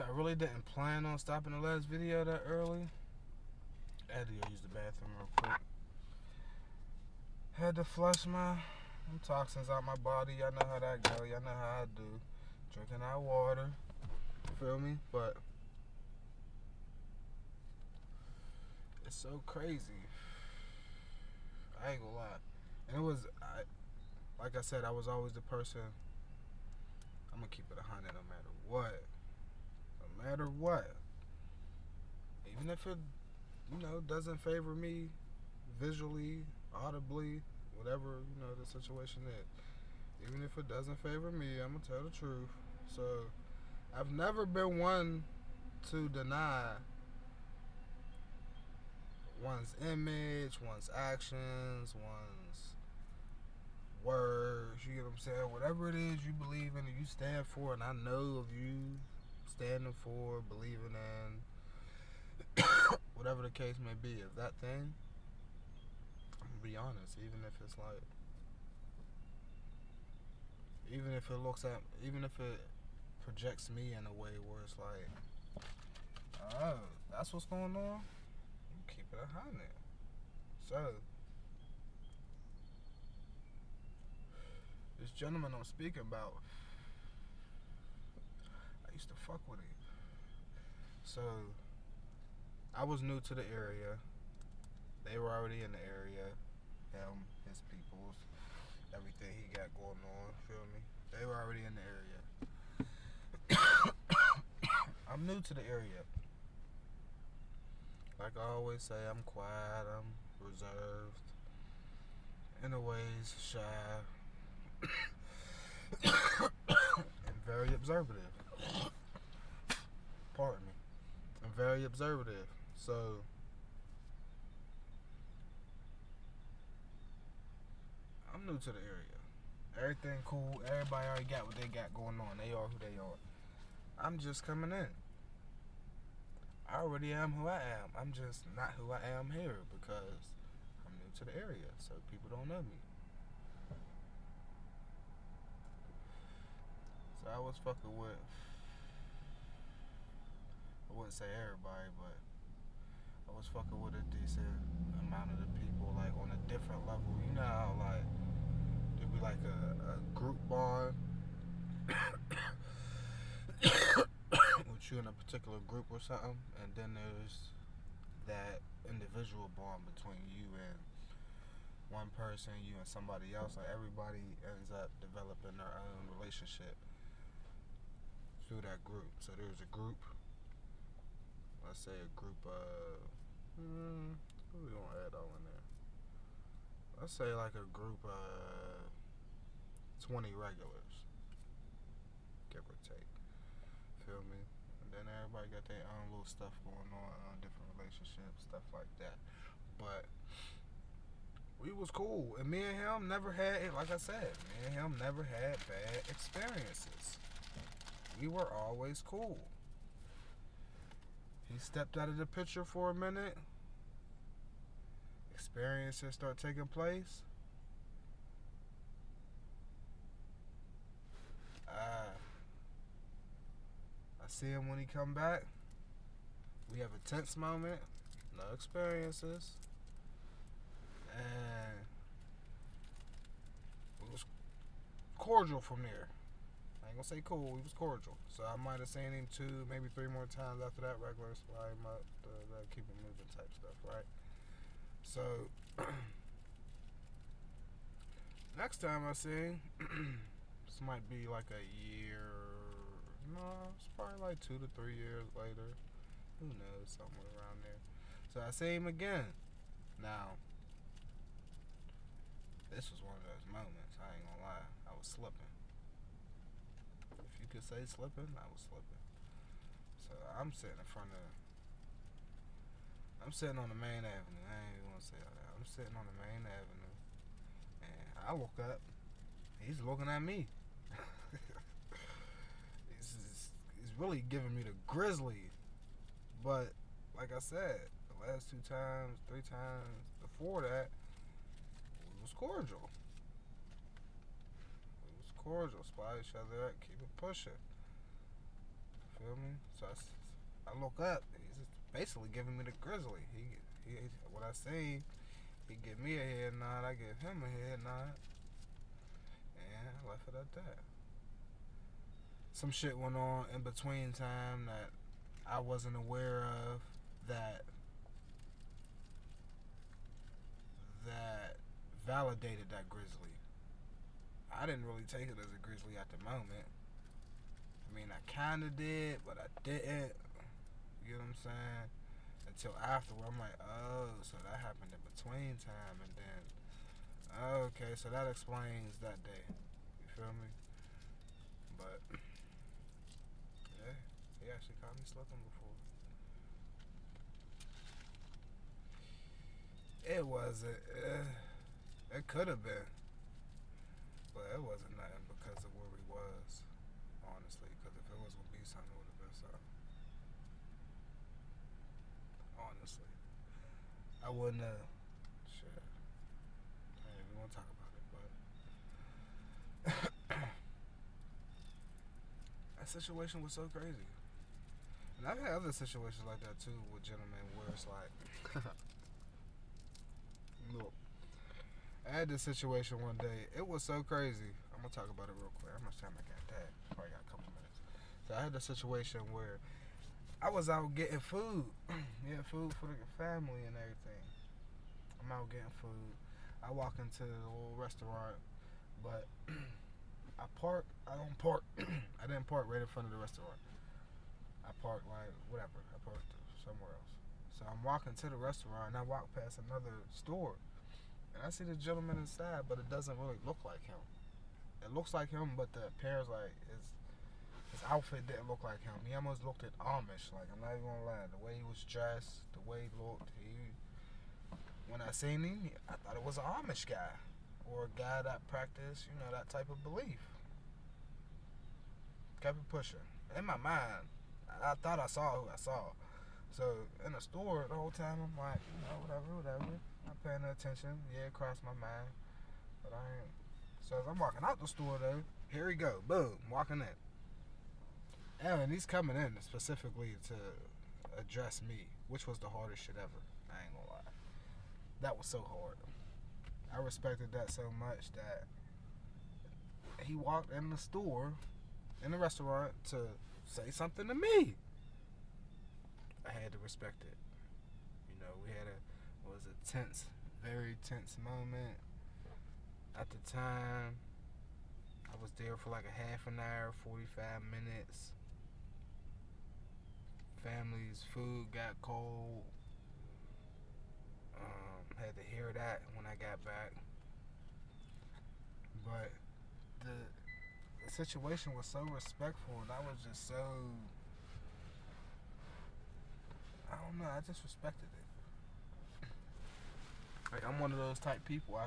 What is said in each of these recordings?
So I really didn't plan on stopping the last video that early. I had to go use the bathroom real quick. Had to flush my toxins out my body. Y'all know how that go. Y'all know how I do. Drinking that water. Feel me? But it's so crazy. I ain't gonna lie. And it was, like I said, I was always the person. I'm gonna keep it 100 no matter what. No matter what. Even if it, doesn't favor me visually, audibly, whatever, the situation is. Even if it doesn't favor me, I'm gonna tell the truth. So, I've never been one to deny one's image, one's actions, one's words, you get what I'm saying? Whatever it is you believe in and you stand for, and I know of you standing for, believing in, whatever the case may be, if that thing, I'm gonna be honest, even if it's like, even if it projects me in a way where it's like, oh, that's what's going on, keep it 100. So, this gentleman I'm speaking about, I used to fuck with him. So, I was new to the area. They were already in the area. Him, his peoples, everything he got going on, feel me? They were already in the area. I'm new to the area. Like I always say, I'm quiet, I'm reserved, in a ways shy, and very observative. Pardon me. I'm very observative. So, I'm new to the area. Everything cool. Everybody already got what they got going on. They are who they are. I'm just coming in. I already am who I am. I'm just not who I am here because I'm new to the area, so people don't know me. So I was fucking with, I wouldn't say everybody, but I was fucking with a decent amount of the people, like on a different level. You know how like there'd be like a group bond with you in a particular group or something, and then there's that individual bond between you and one person, you and somebody else. Like everybody ends up developing their own relationship through that group. So there's a group, let's say a group of, who we gonna add all in there? Let's say like a group of 20 regulars, give or take. Feel me? And then everybody got their own little stuff going on, different relationships, stuff like that. But we was cool, and me and him never had, like I said, me and him never had bad experiences. We were always cool. He stepped out of the picture for a minute. Experiences start taking place. I see him when he come back. We have a tense moment. No experiences. And we was cordial from there. I ain't gonna say cool, we was cordial. So I might have seen him 2, maybe 3 more times after that, regular slide him up, the keep him moving type stuff, right? So next time I see him, this might be like a year. No, it's probably like 2 to 3 years later. Who knows, somewhere around there. So I see him again. Now, this was one of those moments, I ain't gonna lie. I was slipping. If you could say slipping, I was slipping. So I'm sitting on the main avenue. I ain't even want to say all that. I'm sitting on the main avenue, and I look up. He's looking at me. He's really giving me the grizzly. But like I said, the last 2 times, 3 times before that, we was cordial. Spot each other up, keep it pushing. Feel feel me? So I look up. He's just basically giving me the grizzly. He what I say. He give me a head nod. I give him a head nod. And I left it at that. Some shit went on in between time that I wasn't aware of. That validated that grizzly. I didn't really take it as a grizzly at the moment. I mean, I kind of did, but I didn't. You know what I'm saying? Until afterward, I'm like, oh, so that happened in between time, and then, okay, so that explains that day. You feel me? But yeah, he actually caught me slipping before. It wasn't. It could have been, but it wasn't nothing because of where we was. Honestly, because if it was gonna be something, it would have been something. Honestly, I wouldn't have. Shit. I ain't even want to talk about it, but that situation was so crazy. And I've had other situations like that too with gentlemen where it's like, look, I had this situation one day. It was so crazy. I'm gonna talk about it real quick. How much time I got? That probably got a couple minutes. So I had a situation where I was out getting food, getting food for the family and everything. I'm out getting food. I walk into the little restaurant, but I park. I don't park. I didn't park right in front of the restaurant. I parked like whatever. I parked somewhere else. So I'm walking to the restaurant and I walk past another store. And I see the gentleman inside, but it doesn't really look like him. It looks like him, but the appearance like his outfit didn't look like him. He almost looked at Amish. Like, I'm not even gonna lie, the way he was dressed, the way he looked. When I seen him, I thought it was an Amish guy or a guy that practiced, that type of belief. Kept it pushing. In my mind, I thought I saw who I saw. So in the store the whole time, I'm like, whatever. I'm paying attention. Yeah, it crossed my mind, but I ain't. So as I'm walking out the store though, here we go, boom, walking in. And he's coming in specifically to address me, which was the hardest shit ever. I ain't gonna lie. That was so hard. I respected that so much that he walked in the store, in the restaurant, to say something to me. I had to respect it. We had a tense, very tense moment. At the time, I was there for like a half an hour, 45 minutes. Family's food got cold. Had to hear that when I got back. But the situation was so respectful, and I was just so, I don't know, I just respected it. Like, I'm one of those type people. I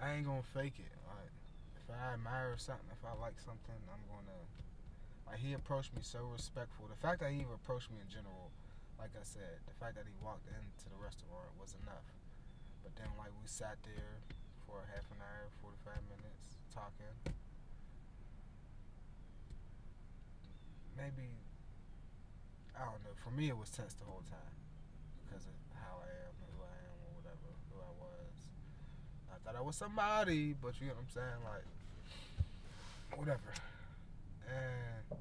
ain't gonna fake it. Like, if I admire something, if I like something, I'm gonna. Like, he approached me so respectful. The fact that he even approached me in general, like I said, the fact that he walked into the restaurant was enough. But then, like, we sat there for half an hour, 45 minutes, talking. Maybe, I don't know. For me, it was tense the whole time because of how I am, who I am, or whatever, who I was. I thought I was somebody, but you know what I'm saying? Like, whatever. And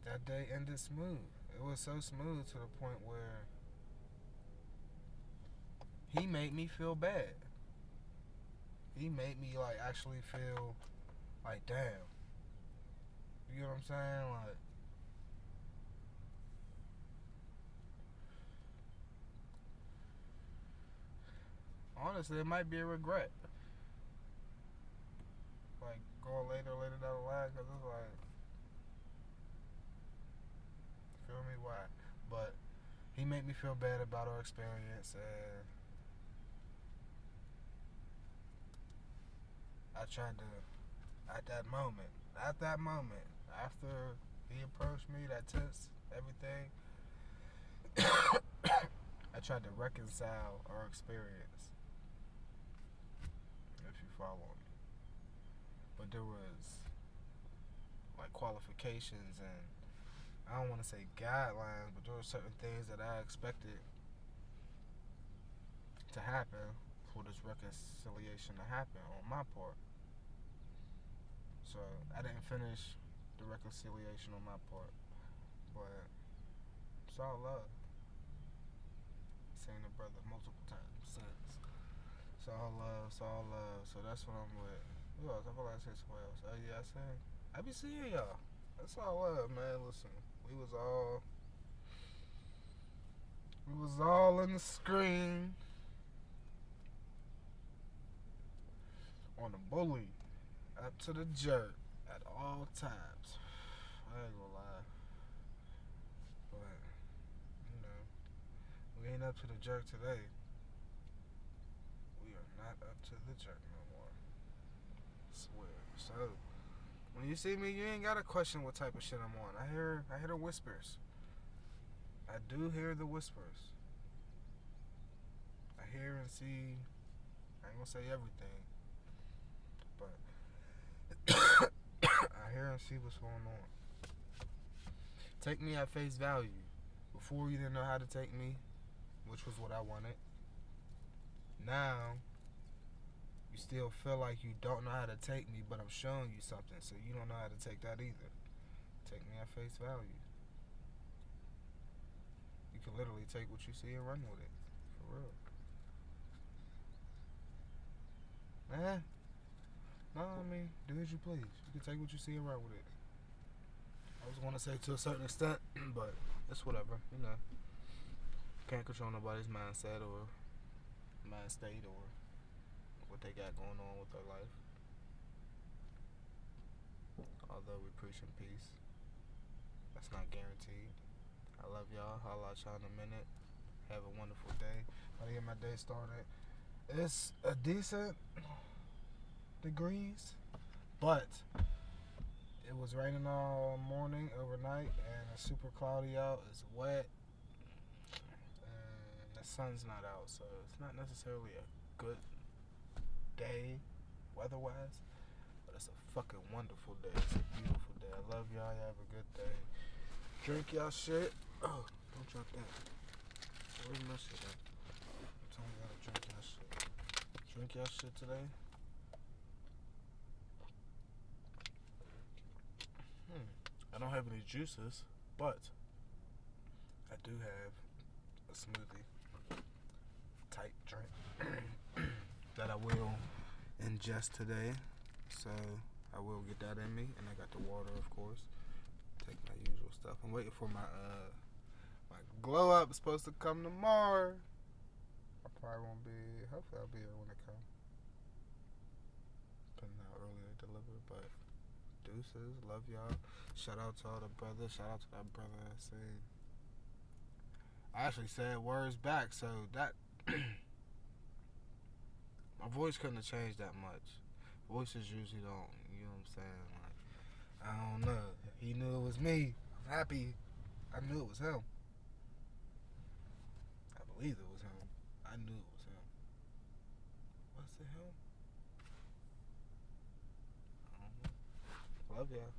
that day ended smooth. It was so smooth to the point where he made me feel bad. He made me, like, actually feel like, damn. You know what I'm saying? Like, honestly, it might be a regret. Like, going later down the line, because it's like, feel me? Why? But he made me feel bad about our experience, and I tried to, at that moment, after he approached me, that tense, everything, I tried to reconcile our experience, if you follow me. But there was like qualifications and I don't want to say guidelines, but there were certain things that I expected to happen for this reconciliation to happen on my part. So I didn't finish the reconciliation on my part, but it's all love. Seen the brother multiple times since. It's all love, it's all love. So that's what I'm with. Who else? I feel like I said somebody else. Oh yeah, I be seeing y'all. That's all love, man. Listen, we was all in the screen on the bully up to the jerk at all times. I ain't gonna lie, but you know, we ain't up to the jerk today. We are not up to the jerk no more. I swear. So when you see me, you ain't gotta question what type of shit I'm on. I hear the whispers. I do hear the whispers. I hear and see. I ain't gonna say everything, but I hear and see what's going on. Take me at face value. Before you didn't know how to take me, which was what I wanted. Now you still feel like you don't know how to take me, but I'm showing you something, so you don't know how to take that either. Take me at face value. You can literally take what you see and run with it. For real. No, I mean, do as you please. You can take what you see and run with it. I was gonna say to a certain extent, but it's whatever, you know. Can't control nobody's mindset or mind state or what they got going on with their life. Although we preaching peace, that's not guaranteed. I love y'all. I'll let y'all in a minute. Have a wonderful day. How to get my day started. It's a decent degrees, but it was raining all morning, overnight, and it's super cloudy out. It's wet, and the sun's not out, so it's not necessarily a good day weather-wise, but it's a fucking wonderful day. It's a beautiful day. I love y'all. Y'all have a good day. Drink y'all shit. Oh, don't drop that. Where's my shit at? I'm telling y'all to drink y'all shit. Drink y'all shit today. I don't have any juices, but I do have a smoothie type drink that I will ingest today. So I will get that in me, and I got the water, of course. Take my usual stuff. I'm waiting for my glow up. It's supposed to come tomorrow. I probably won't be. Hopefully I'll be here when it comes. Putting out earlier to deliver, but deuces, love y'all. Shout out to all the brothers. Shout out to that brother I seen. I actually said words back, so that my voice couldn't have changed that much. Voices usually don't, you know what I'm saying? Like, I don't know. He knew it was me. I'm happy. I knew it was him. I believe it was him. I knew it was him. Was it him? I don't know. Love y'all.